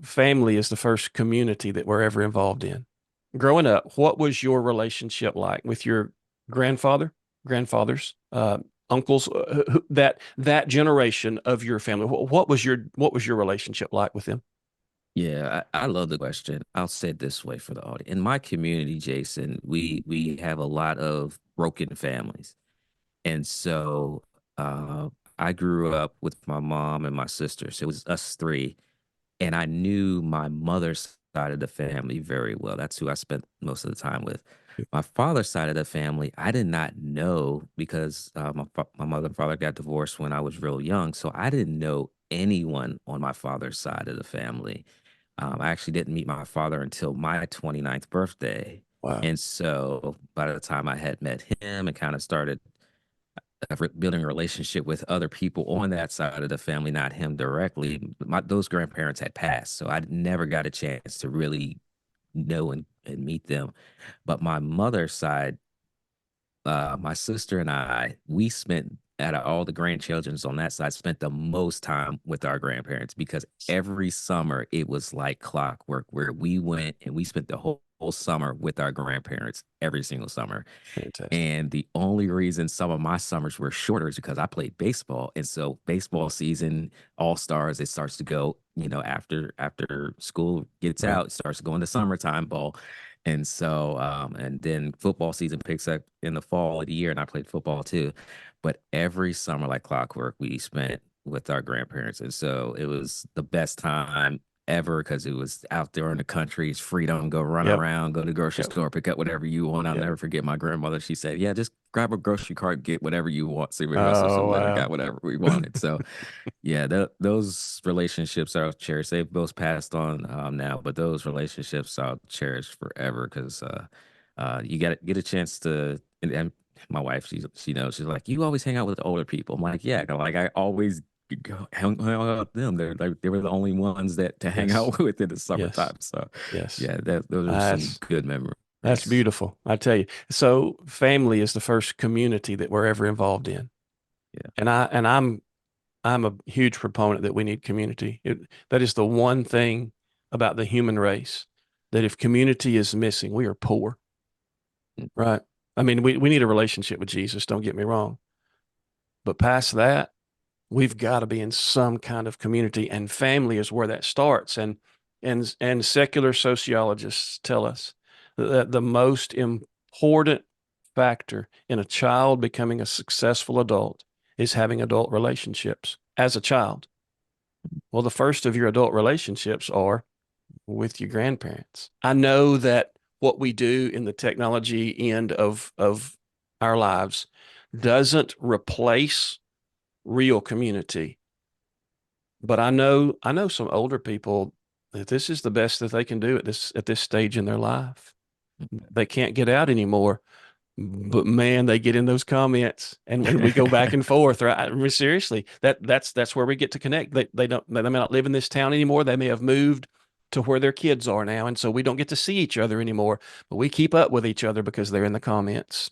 family is the first community that we're ever involved in. Growing up, what was your relationship like with your grandfather, grandfathers, uncles, that generation of your family? What was your relationship like with them? Yeah, I love the question. I'll say it this way for the audience. In my community, Jason, we have a lot of broken families. And so I grew up with my mom and my sisters. It was us three. And I knew my mother's side of the family very well. That's who I spent most of the time with. My father's side of the family, I did not know because my mother and father got divorced when I was real young. So I didn't know anyone on my father's side of the family. I actually didn't meet my father until my 29th birthday. Wow. And so by the time I had met him and kind of started building a relationship with other people on that side of the family, not him directly, those grandparents had passed. So I never got a chance to really know and meet them. But my mother's side, my sister and I, we spent out of all the grandchildrens on that side, spent the most time with our grandparents because every summer it was like clockwork where we went and we spent the whole summer with our grandparents every single summer. Fantastic. And the only reason some of my summers were shorter is because I played baseball. And so baseball season, all stars, it starts to go, after school gets Right. out, it starts to go into summertime ball. And so, and then football season picks up in the fall of the year, and I played football too. But every summer, like clockwork, we spent with our grandparents. And so it was the best time ever because it was out there in the country. It's freedom, go run Yep. around, go to the grocery Yep. store, pick up whatever you want. I'll Yep. never forget my grandmother. She said, yeah, just grab a grocery cart, get whatever you want. So the rest of us Oh, never wow. got whatever we wanted. So yeah, those relationships are cherished. They've both passed on now, but those relationships I'll cherish forever because you get a chance to. And my wife, she knows. She's like, you always hang out with the older people. I'm like, yeah, like I always hang out with them. They were the only ones that to hang Yes. out with in the Yes. summertime. So Yes. yeah, those are some That's good that's memories. beautiful. I tell you. So family is the first community that we're ever involved in. Yeah. And I'm a huge proponent that we need community. That is the one thing about the human race that if community is missing, we are poor, right? I mean, we need a relationship with Jesus, don't get me wrong. But past that, we've got to be in some kind of community, and family is where that starts. And secular sociologists tell us that the most important factor in a child becoming a successful adult is having adult relationships as a child. Well, the first of your adult relationships are with your grandparents. I know that what we do in the technology end of our lives doesn't replace real community, but I know some older people that this is the best that they can do at this stage in their life. They can't get out anymore. But man, they get in those comments and we go back and forth, right? I mean, seriously, that's where we get to connect. They may not live in this town anymore. They may have moved to where their kids are now. And so we don't get to see each other anymore, but we keep up with each other because they're in the comments.